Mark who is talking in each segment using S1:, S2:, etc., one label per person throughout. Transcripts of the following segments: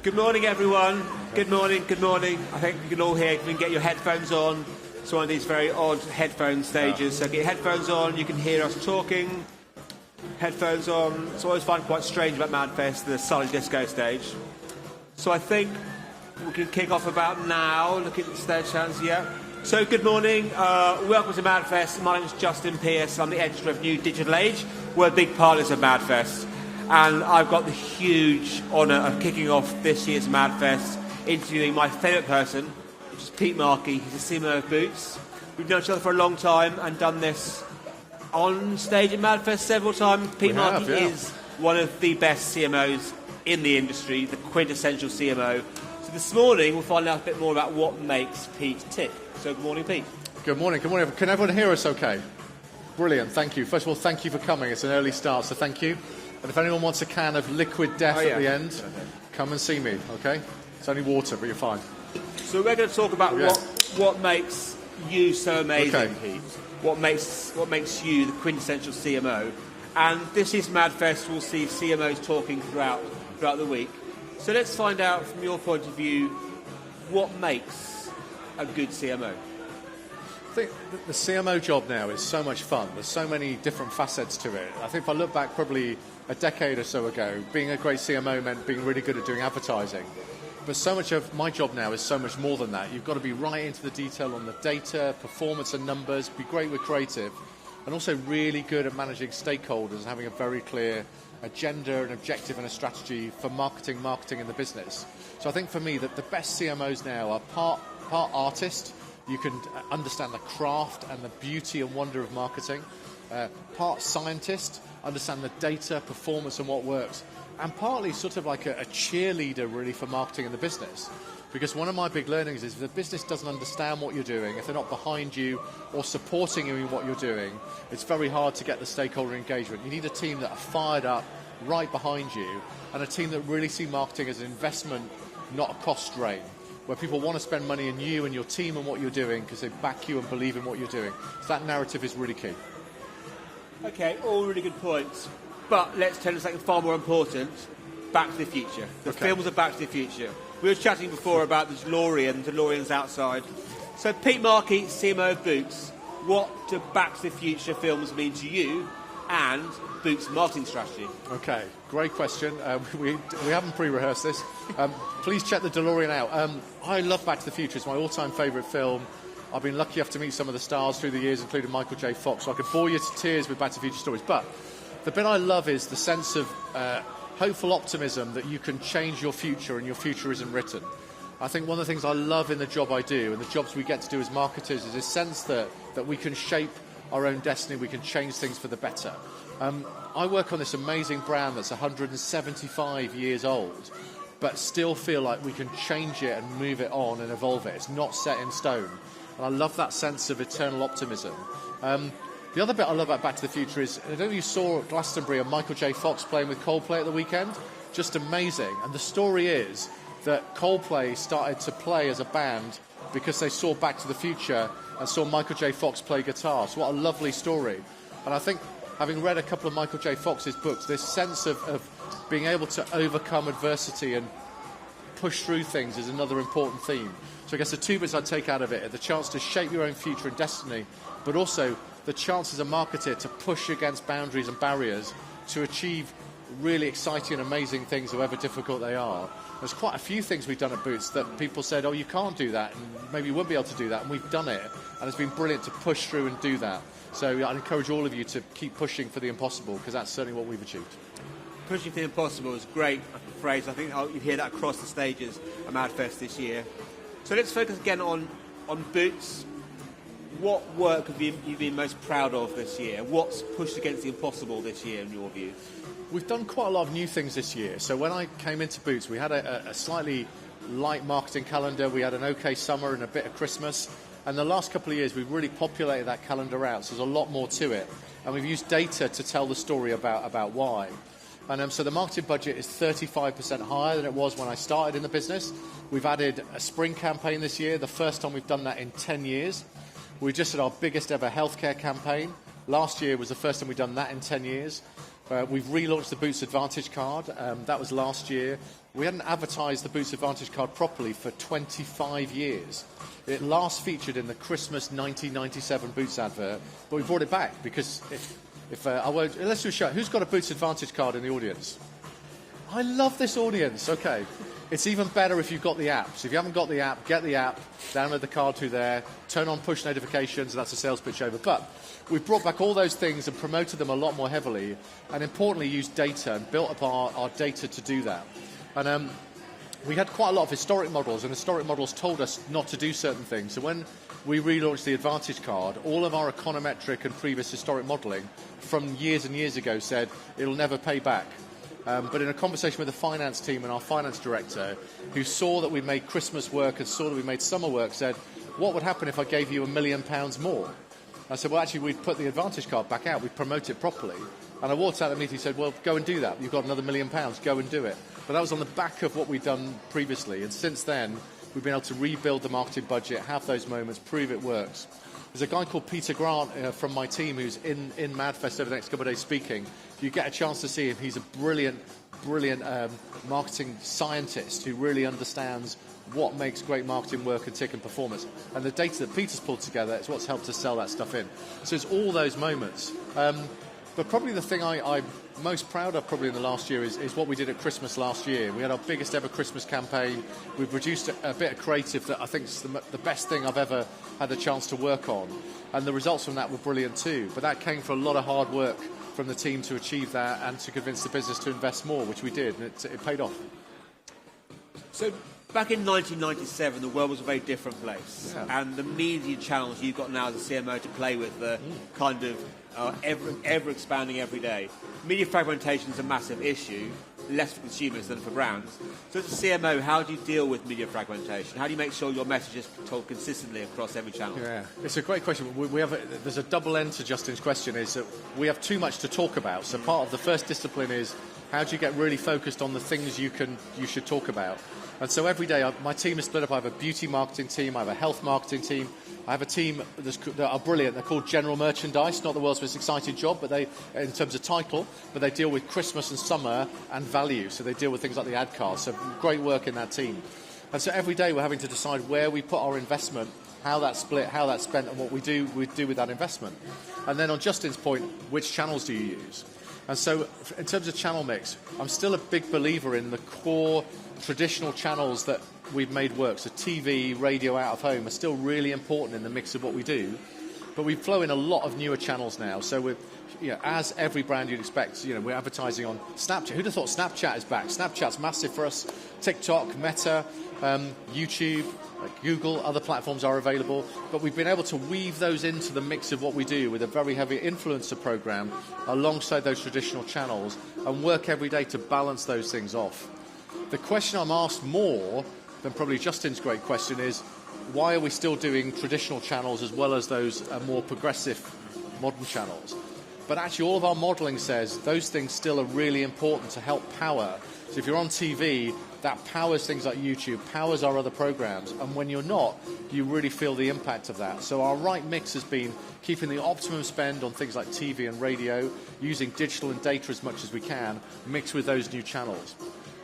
S1: Good morning, everyone. Good morning, good morning. I think you can all hear, you can get your headphones on. It's one of these very odd headphone stages. So get your headphones on, you can hear us talking. Headphones on. It's always find quite strange about Madfest, the silent disco stage. So I think we can kick off about now. Look at the stage hands, yeah. So good morning, welcome to Madfest. My name is Justin Pearse. I'm the editor of New Digital Age. We're big partners of Madfest. And I've got the huge honour of kicking off this year's Madfest, interviewing my favourite person, which is Pete Markey. He's the CMO of Boots. We've known each other for a long time and done this on stage at Madfest several times. Pete Markey is one of the best CMOs in the industry, the quintessential CMO. So this morning we'll find out a bit more about what makes Pete tick. So good morning, Pete.
S2: Good morning, good morning. Can everyone hear us okay? Brilliant, thank you. First of all, thank you for coming. It's an early start, so thank you. And if anyone wants a can of liquid death at the end, come and see me, okay? It's only water, but you're fine.
S1: So we're going to talk about what makes you so amazing, Pete. What makes you the quintessential CMO. And this is Madfest. We'll see CMOs talking throughout the week. So let's find out from your point of view what makes a good CMO.
S2: I think the CMO job now is so much fun. There's so many different facets to it. I think if I look back probably a decade or so ago, being a great CMO meant being really good at doing advertising. But so much of my job now is so much more than that. You've got to be right into the detail on the data, performance and numbers, be great with creative, and also really good at managing stakeholders and having a very clear agenda, an objective and a strategy for marketing in the business. So I think for me that the best CMOs now are part artist. You can understand the craft and the beauty and wonder of marketing. Part scientist, understand the data, performance and what works. And partly sort of like a cheerleader really for marketing in the business. Because one of my big learnings is if the business doesn't understand what you're doing, if they're not behind you or supporting you in what you're doing, it's very hard to get the stakeholder engagement. You need a team that are fired up right behind you and a team that really see marketing as an investment, not a cost drain, where people want to spend money in you and your team and what you're doing because they back you and believe in what you're doing. So that narrative is really key.
S1: Okay, all really good points. But let's turn to something far more important, Back to the Future. The films of Back to the Future. We were chatting before about the DeLorean's outside. So Pete Markey, CMO of Boots, what do Back to the Future films mean to you and Boots' marketing strategy? Okay,
S2: great question. We haven't pre-rehearsed this. Please check the DeLorean out. I love Back to the Future. It's my all-time favourite film. I've been lucky enough to meet some of the stars through the years, including Michael J. Fox, so I could bore you to tears with Back to the Future stories. But the bit I love is the sense of hopeful optimism that you can change your future and your future isn't written. I think one of the things I love in the job I do and the jobs we get to do as marketers is a sense that we can shape our own destiny, we can change things for the better. I work on this amazing brand that's 175 years old, but still feel like we can change it and move it on and evolve it. It's not set in stone. And I love that sense of eternal optimism. The other bit I love about Back to the Future is, I don't know if you saw at Glastonbury and Michael J. Fox playing with Coldplay at the weekend. Just amazing. And the story is that Coldplay started to play as a band because they saw Back to the Future and saw Michael J. Fox play guitar. So what a lovely story. And I think, having read a couple of Michael J. Fox's books, this sense of being able to overcome adversity and push through things is another important theme. So I guess the two bits I'd take out of it are the chance to shape your own future and destiny, but also the chance as a marketer to push against boundaries and barriers to achieve really exciting and amazing things, however difficult they are. There's quite a few things we've done at Boots that people said, oh, you can't do that, and maybe you won't be able to do that, and we've done it, and it's been brilliant to push through and do that. So I'd encourage all of you to keep pushing for the impossible, because that's certainly what we've achieved.
S1: Pushing for the impossible is a great phrase. I think you hear that across the stages at Madfest this year. So let's focus again on Boots. What work have you been most proud of this year? What's pushed against the impossible this year, in your view?
S2: We've done quite a lot of new things this year. So when I came into Boots, we had a slightly light marketing calendar. We had an okay summer and a bit of Christmas. And the last couple of years, we've really populated that calendar out. So there's a lot more to it. And we've used data to tell the story about why. And so the marketing budget is 35% higher than it was when I started in the business. We've added a spring campaign this year, the first time we've done that in 10 years. We just had our biggest ever healthcare campaign. Last year was the first time we've done that in 10 years. We've relaunched the Boots Advantage card. That was last year. We hadn't advertised the Boots Advantage card properly for 25 years. It last featured in the Christmas 1997 Boots advert, but we brought it back because let's do a show. Who's got a Boots Advantage card in the audience? I love this audience. Okay. It's even better if you've got the app. So if you haven't got the app, get the app, download the card through there, turn on push notifications, and that's a sales pitch over. But we've brought back all those things and promoted them a lot more heavily, and importantly used data and built up our data to do that. And we had quite a lot of historic models, and historic models told us not to do certain things. So when we relaunched the Advantage card, all of our econometric and previous historic modelling from years and years ago said it'll never pay back. But in a conversation with the finance team and our finance director, who saw that we made Christmas work and saw that we made summer work, said, what would happen if I gave you £1 million more? I said, well, actually, we'd put the Advantage card back out, we'd promote it properly. And I walked out of the meeting and said, well, go and do that. You've got another £1 million, go and do it. But that was on the back of what we'd done previously. And since then, we've been able to rebuild the marketing budget, have those moments, prove it works. There's a guy called Peter Grant from my team who's in Madfest over the next couple of days speaking. If you get a chance to see him, he's a brilliant marketing scientist who really understands what makes great marketing work and tick and performance. And the data that Peter's pulled together is what's helped us sell that stuff in. So it's all those moments. But probably the thing I'm most proud of probably in the last year is what we did at Christmas last year. We had our biggest ever Christmas campaign. We produced a bit of creative that I think is the best thing I've ever had the chance to work on. And the results from that were brilliant too. But that came from a lot of hard work from the team to achieve that and to convince the business to invest more, which we did, and it paid off.
S1: So back in 1997, the world was a very different place. Yeah. And the media channels you've got now as a CMO to play with are kind of ever expanding every day. Media fragmentation is a massive issue, less for consumers than for brands. So as a CMO, how do you deal with media fragmentation? How do you make sure your message is told consistently across every channel? Yeah,
S2: it's a great question. There's a double end to Justin's question, is that we have too much to talk about. So part of the first discipline is how do you get really focused on the things you should talk about. And so every day, my team is split up. I have a beauty marketing team, I have a health marketing team, I have a team that are brilliant. They're called general merchandise, not the world's most exciting job, but they, in terms of title, but they deal with Christmas and summer and value. So they deal with things like the ad cards. So great work in that team. And so every day we're having to decide where we put our investment, how that's split, how that's spent, and what we do with that investment. And then on Justin's point, which channels do you use? And so in terms of channel mix, I'm still a big believer in the core traditional channels that we've made work. So TV, radio, out of home are still really important in the mix of what we do. But we flow in a lot of newer channels now. So we're, as every brand you'd expect, we're advertising on Snapchat. Who'd have thought Snapchat is back? Snapchat's massive for us. TikTok, Meta, YouTube, Google, other platforms are available. But we've been able to weave those into the mix of what we do with a very heavy influencer program alongside those traditional channels and work every day to balance those things off. The question I'm asked more than probably Justin's great question is, why are we still doing traditional channels as well as those more progressive modern channels? But actually all of our modelling says those things still are really important to help power. So if you're on TV, that powers things like YouTube, powers our other programs, and when you're not, you really feel the impact of that. So our right mix has been keeping the optimum spend on things like TV and radio, using digital and data as much as we can, mixed with those new channels.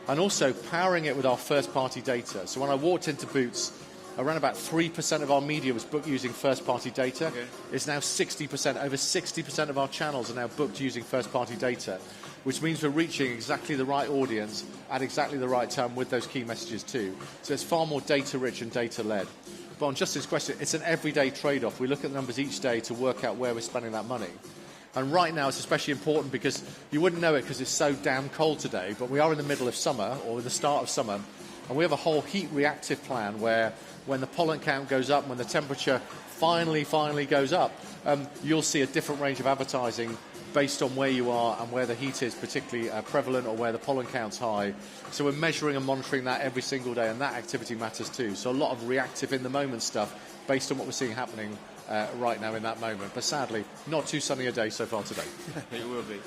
S2: And also powering it with our first-party data. So when I walked into Boots, around about 3% of our media was booked using first-party data. Okay. It's now 60%. Over 60% of our channels are now booked using first-party data, which means we're reaching exactly the right audience at exactly the right time with those key messages too. So it's far more data-rich and data-led. But on Justin's question, it's an everyday trade-off. We look at the numbers each day to work out where we're spending that money. And right now it's especially important because you wouldn't know it because it's so damn cold today, but we are in the middle of summer or the start of summer, and we have a whole heat reactive plan where when the pollen count goes up, when the temperature finally goes up, you'll see a different range of advertising based on where you are and where the heat is particularly prevalent or where the pollen count's high. So we're measuring and monitoring that every single day, and that activity matters too. So a lot of reactive in the moment stuff based on what we're seeing happening right now in that moment. But sadly, not too sunny a day so far today.
S1: It will be.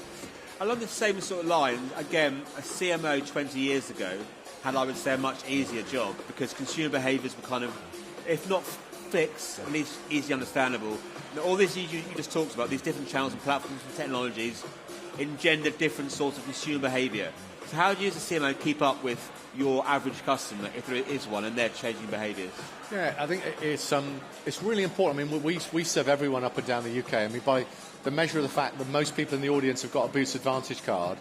S1: Along the same sort of line, again, a CMO 20 years ago had, I would say, a much easier job because consumer behaviours were kind of, if not fixed, at least easily understandable. All this you just talked about, these different channels and platforms and technologies, engender different sorts of consumer behaviour. So how do you as a CMO keep up with your average customer, if there is one, and their changing behaviours?
S2: Yeah, I think it's really important. I mean, we serve everyone up and down the UK. I mean, by the measure of the fact that most people in the audience have got a Boots Advantage card,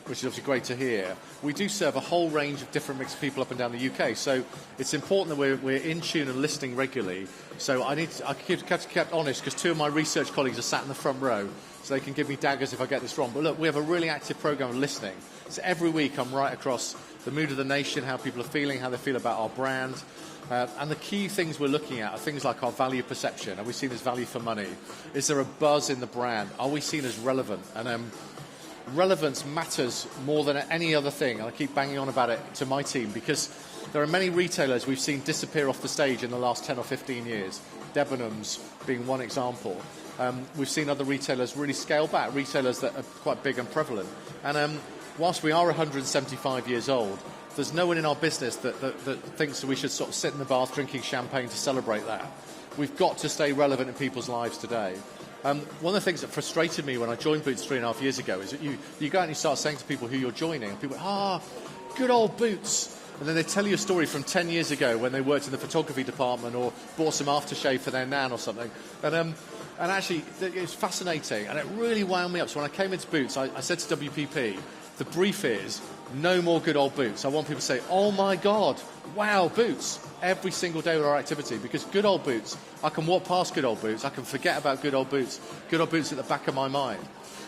S2: which is obviously great to hear, we do serve a whole range of different mix of people up and down the UK. So it's important that we're in tune and listening regularly. So I kept honest, because two of my research colleagues are sat in the front row, so they can give me daggers if I get this wrong. But look, we have a really active programme of listening. So every week I'm right across the mood of the nation, how people are feeling, how they feel about our brand. And the key things we're looking at are things like our value perception. Are we seen as value for money? Is there a buzz in the brand? Are we seen as relevant? And relevance matters more than any other thing. And I keep banging on about it to my team, because there are many retailers we've seen disappear off the stage in the last 10 or 15 years. Debenhams being one example. We've seen other retailers really scale back, retailers that are quite big and prevalent. And whilst we are 175 years old, there's no one in our business that thinks that we should sort of sit in the bath drinking champagne to celebrate that. We've got to stay relevant in people's lives today. One of the things that frustrated me when I joined Boots 3.5 years ago is that you go out and you start saying to people who you're joining, and people good old Boots. And then they tell you a story from 10 years ago when they worked in the photography department or bought some aftershave for their nan or something. And actually, it's fascinating, and it really wound me up. So when I came into Boots, I said to WPP, the brief is, no more good old Boots. I want people to say, oh my God, wow, Boots, every single day with our activity, because good old Boots, I can walk past good old Boots, I can forget about good old Boots at the back of my mind.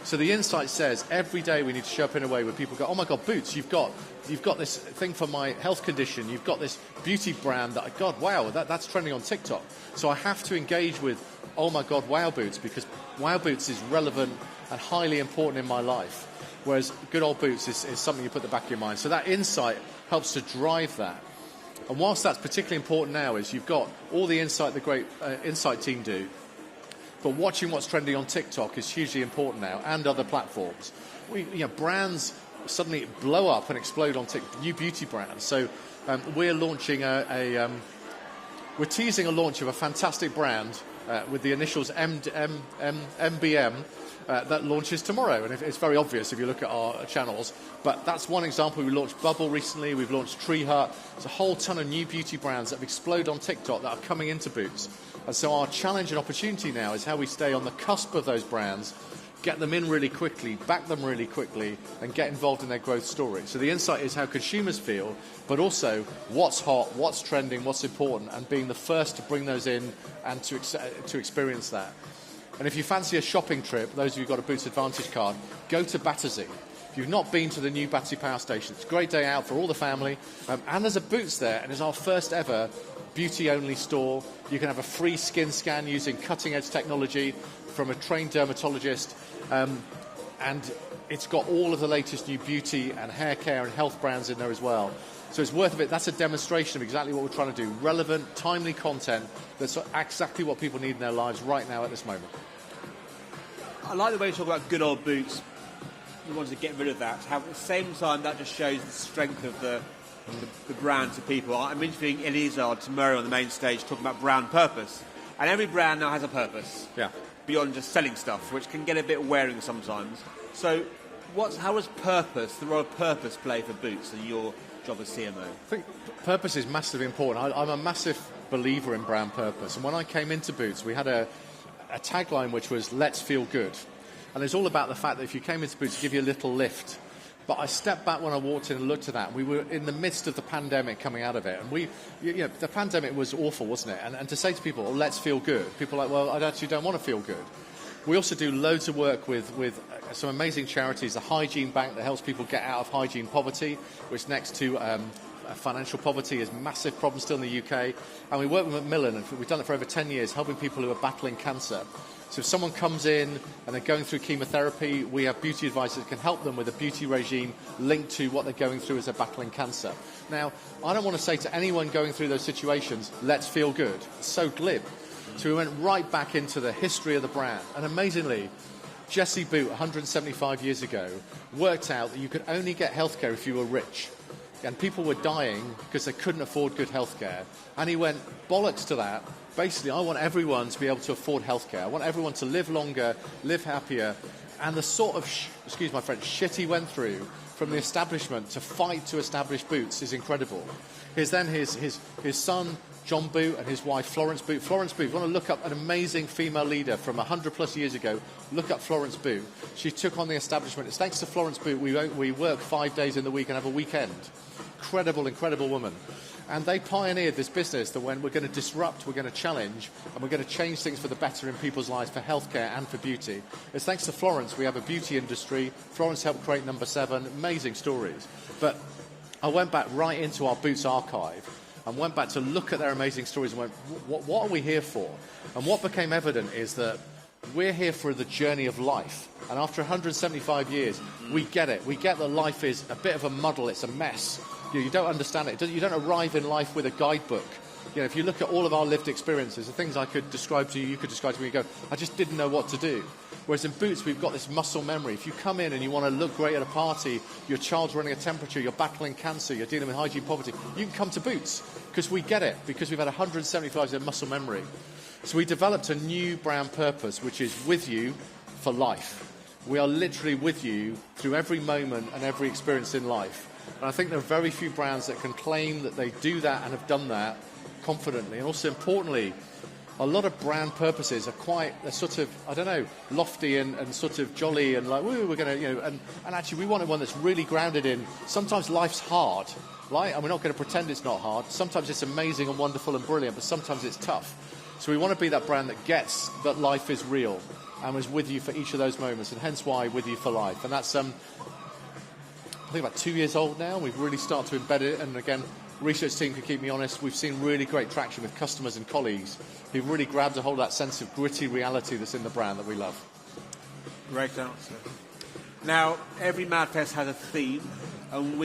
S2: So the insight says every day we need to show up in a way where people go, oh my God, Boots, you've got this thing for my health condition, you've got this beauty brand that, God, wow, that's trending on TikTok. So I have to engage with, oh my God, wow Boots, because wow Boots is relevant and highly important in my life. Whereas good old Boots is something you put at the back of your mind. So that insight helps to drive that. And whilst that's particularly important now, is you've got all the insight the great insight team do, but watching what's trending on TikTok is hugely important now, and other platforms. Brands suddenly blow up and explode on TikTok, new beauty brands. So we're launching we're teasing a launch of a fantastic brand with the initials MBM. That launches tomorrow, and it's very obvious if you look at our channels, but that's one example. We launched Bubble recently, we've launched Tree Hut. There's a whole ton of new beauty brands that have exploded on TikTok that are coming into Boots, and so our challenge and opportunity now is how we stay on the cusp of those brands, get them in really quickly, back them really quickly, and get involved in their growth story. So the insight is how consumers feel, but also what's hot, what's trending, what's important, and being the first to bring those in and to experience that. And if you fancy a shopping trip, those of you who've got a Boots Advantage card, go to Battersea. If you've not been to the new Battersea Power Station, it's a great day out for all the family. And there's a Boots there, and it's our first ever beauty-only store. You can have a free skin scan using cutting-edge technology from a trained dermatologist. And it's got all of the latest new beauty and hair care and health brands in there as well. So it's worth it. That's a demonstration of exactly what we're trying to do. Relevant, timely content that's exactly what people need in their lives right now at this moment.
S1: I like the way you talk about good old Boots. You want to get rid of that. At the same time, that just shows the strength of the brand to people. I'm interviewing Elizard tomorrow on the main stage talking about brand purpose. And every brand now has a purpose.
S2: Yeah.
S1: Beyond just selling stuff, which can get a bit wearing sometimes. So how does the role of purpose play for Boots and your job as CMO?
S2: I think purpose is massively important. I'm a massive believer in brand purpose. And when I came into Boots, we had a tagline which was, let's feel good. And it's all about the fact that if you came into Boots, give you a little lift. But I stepped back when I walked in and looked at that. We were in the midst of the pandemic coming out of it. And the pandemic was awful, wasn't it? And to say to people, let's feel good. People are like, well, I actually don't want to feel good. We also do loads of work with some amazing charities. The Hygiene Bank that helps people get out of hygiene poverty, which next to financial poverty is a massive problem still in the UK. And we work with Macmillan, and we've done it for over 10 years, helping people who are battling cancer. So if someone comes in and they're going through chemotherapy, we have beauty advisors that can help them with a beauty regime linked to what they're going through as they're battling cancer. Now, I don't want to say to anyone going through those situations, let's feel good. It's so glib. So we went right back into the history of the brand. And amazingly, Jesse Boot, 175 years ago, worked out that you could only get healthcare if you were rich. And people were dying because they couldn't afford good healthcare. And he went, bollocks to that. Basically, I want everyone to be able to afford healthcare. I want everyone to live longer, live happier, And the sort of, excuse my French, shit he went through from the establishment to fight to establish Boots is incredible. His son, John Boot, and his wife, Florence Boot. Florence Boot, if you want to look up an amazing female leader from 100 plus years ago, look up Florence Boot. She took on the establishment. It's thanks to Florence Boot we work 5 days in the week and have a weekend. Incredible woman. And they pioneered this business that when we're going to disrupt, we're going to challenge, and we're going to change things for the better in people's lives, for healthcare and for beauty. It's thanks to Florence we have a beauty industry. Florence helped create Number 7. Amazing stories. But I went back right into our Boots archive and went back to look at their amazing stories and went, what are we here for? And what became evident is that we're here for the journey of life. And after 175 years, we get it. We get that life is a bit of a muddle. It's a mess. You don't understand it. You don't arrive in life with a guidebook. If you look at all of our lived experiences, the things I could describe to you, you could describe to me, you go, I just didn't know what to do. Whereas in Boots, we've got this muscle memory. If you come in and you want to look great at a party, your child's running a temperature, you're battling cancer, you're dealing with hygiene poverty, you can come to Boots because we get it, because we've had 175 years of muscle memory. So we developed a new brand purpose, which is with you for life. We are literally with you through every moment and every experience in life. And I think there are very few brands that can claim that they do that and have done that confidently. And also importantly, a lot of brand purposes are they're sort of, I don't know, lofty and sort of jolly and like, woo, we're going to, and actually we wanted one that's really grounded in, sometimes life's hard, right? And we're not going to pretend it's not hard. Sometimes it's amazing and wonderful and brilliant, but sometimes it's tough. So we want to be that brand that gets that life is real and is with you for each of those moments, and hence why with you for life. And that's, I think about 2 years old now. We've really started to embed it, and again, research team can keep me honest. We've seen really great traction with customers and colleagues who've really grabbed a hold of that sense of gritty reality that's in the brand that we love.
S1: Great answer. Now, every MadFest has a theme, and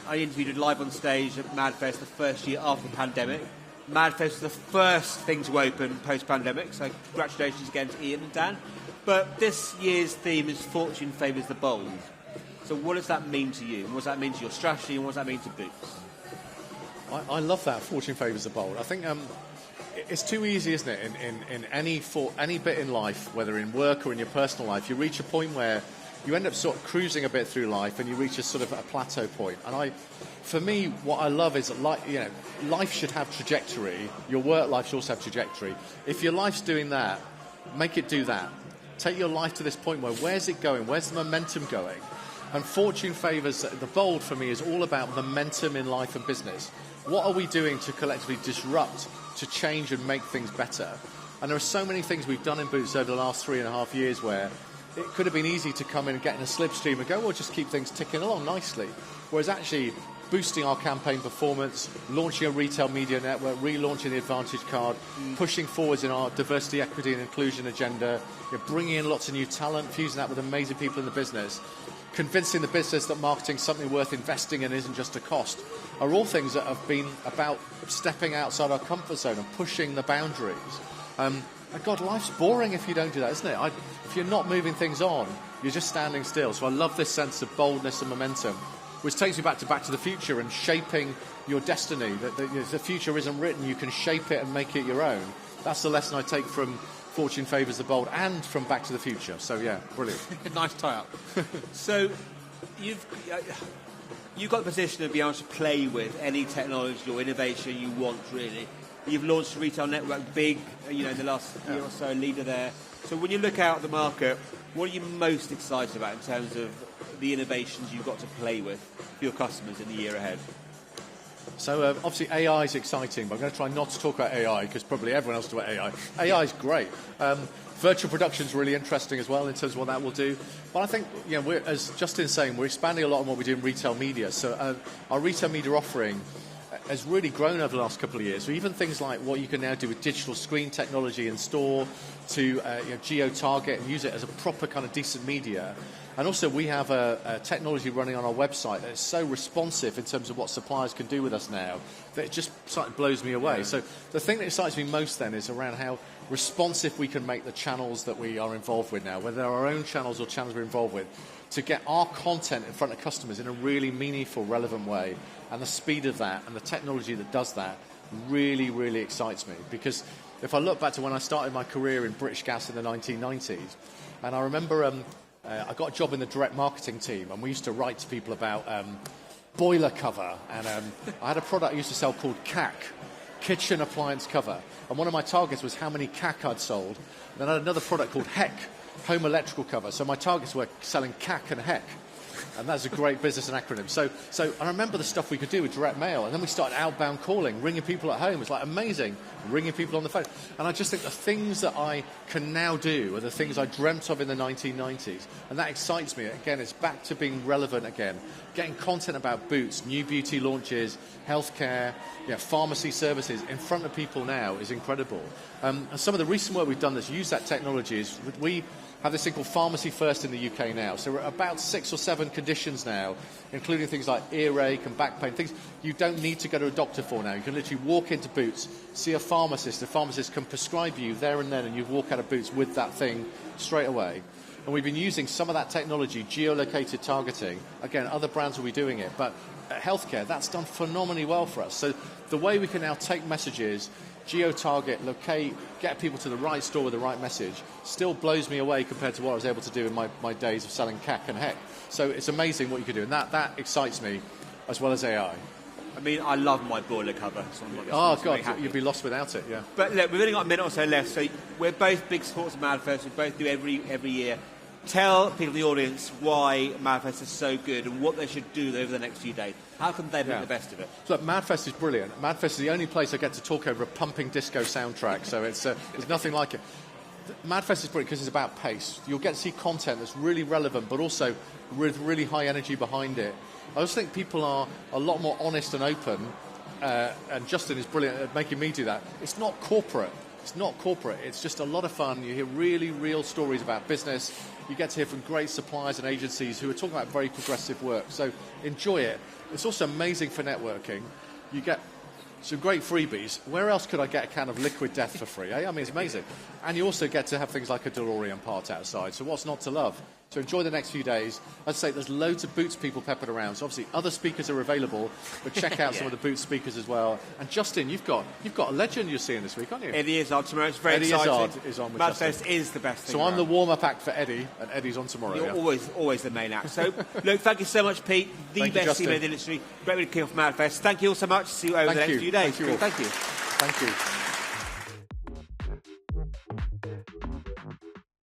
S1: I interviewed live on stage at MadFest the first year after the pandemic. MadFest was the first thing to open post-pandemic, so congratulations again to Ian and Dan. But this year's theme is Fortune Favours the Bold. So what does that mean to you? And what does that mean to your strategy? And what does that mean to Boots?
S2: I love that. Fortune favours the bold. I think it's too easy, isn't it? In any bit in life, whether in work or in your personal life, you reach a point where you end up sort of cruising a bit through life, and you reach a sort of a plateau point. And for me, what I love is that life should have trajectory. Your work life should also have trajectory. If your life's doing that, make it do that. Take your life to this point where where's it going? Where's the momentum going? And Fortune Favours the Bold for me is all about momentum in life and business. What are we doing to collectively disrupt, to change and make things better? And there are so many things we've done in Boots over the last 3.5 years where it could have been easy to come in and get in a slipstream and go, well, just keep things ticking along nicely. Whereas actually boosting our campaign performance, launching a retail media network, relaunching the Advantage card, pushing forwards in our diversity, equity and inclusion agenda, bringing in lots of new talent, fusing that with amazing people in the business, convincing the business that marketing's something worth investing in isn't just a cost, are all things that have been about stepping outside our comfort zone and pushing the boundaries. And God, life's boring if you don't do that, isn't it? If you're not moving things on, you're just standing still. So I love this sense of boldness and momentum, which takes me back to the Future and shaping your destiny. That the future isn't written, you can shape it and make it your own. That's the lesson I take from Fortune Favours the Bold and from Back to the Future. So yeah, brilliant.
S1: Nice tie-up. So you've got the position of being able to play with any technology or innovation you want, really. You've launched a retail network, big, in the last year or so, leader there. So when you look out at the market, what are you most excited about in terms of the innovations you've got to play with for your customers in the year ahead?
S2: So obviously AI is exciting, but I'm going to try not to talk about AI because probably everyone else talks about AI. AI is great. Virtual production is really interesting as well in terms of what that will do. But I think, we're, as Justin's saying, we're expanding a lot on what we do in retail media. So our retail media offering has really grown over the last couple of years. So even things like what you can now do with digital screen technology in store to geo-target and use it as a proper kind of decent media. And also we have a technology running on our website that is so responsive in terms of what suppliers can do with us now that it just slightly blows me away. Yeah. So the thing that excites me most then is around how responsive we can make the channels that we are involved with now, whether they're our own channels or channels we're involved with, to get our content in front of customers in a really meaningful, relevant way. And the speed of that and the technology that does that really, really excites me. Because if I look back to when I started my career in British Gas in the 1990s, and I remember I got a job in the direct marketing team, and we used to write to people about boiler cover. And I had a product I used to sell called CAC, kitchen appliance cover. And one of my targets was how many CAC I'd sold. And then I had another product called HEC, home electrical cover. So my targets were selling CAC and HEC. And that's a great business and acronym. So I remember the stuff we could do with direct mail. And then we started outbound calling, ringing people at home. It's like amazing, ringing people on the phone. And I just think the things that I can now do are the things I dreamt of in the 1990s. And that excites me. Again, it's back to being relevant again. Getting content about Boots, new beauty launches, healthcare, pharmacy services in front of people now is incredible. And some of the recent work we've done that's used that technology is we have this thing called Pharmacy First in the UK now. So we're at about 6 or 7 conditions now, including things like earache and back pain, things you don't need to go to a doctor for now. You can literally walk into Boots, see a pharmacist. The pharmacist can prescribe you there and then, and you walk out of Boots with that thing straight away. And we've been using some of that technology, geolocated targeting. Again, other brands will be doing it, but at healthcare, that's done phenomenally well for us. So the way we can now take messages, geo-target, locate, get people to the right store with the right message, still blows me away compared to what I was able to do in my days of selling CAC and HEC. So it's amazing what you can do, and that excites me, as well as AI.
S1: I mean, I love my boiler cover. So
S2: God, you'd be lost without it, yeah.
S1: But look, we've only got a minute or so left, so we're both big supporters of Manifest. We both do every year. Tell people in the audience why Manifest is so good and what they should do over the next few days. How can they make the best of it?
S2: So look, Manifest is brilliant. Manifest is the only place I get to talk over a pumping disco soundtrack, so there's nothing like it. Manifest is brilliant because it's about pace. You'll get to see content that's really relevant, but also with really high energy behind it. I also think people are a lot more honest and open, and Justin is brilliant at making me do that. It's not corporate. It's not corporate. It's just a lot of fun. You hear really real stories about business. You get to hear from great suppliers and agencies who are talking about very progressive work. So enjoy it. It's also amazing for networking. You get some great freebies. Where else could I get a can of liquid death for free? Eh? I mean, it's amazing. And you also get to have things like a DeLorean part outside. So what's not to love? So enjoy the next few days. As I say, there's loads of Boots people peppered around. So obviously other speakers are available, but check out some of the Boots speakers as well. And Justin, you've got a legend you're seeing this week, aren't you?
S1: Eddie Izzard tomorrow. It's very
S2: Eddie
S1: exciting.
S2: Izzard is on with
S1: Manifest
S2: Justin.
S1: is the best thing.
S2: So I'm the warm-up act for Eddie, and Eddie's on tomorrow.
S1: You're always the main act. So look, thank you so much, Pete. The best CMO in the industry. Great way to kick off Manifest. Thank you all so much. See you over the next few days.
S2: Thank you.
S1: Thank you.
S2: Thank you.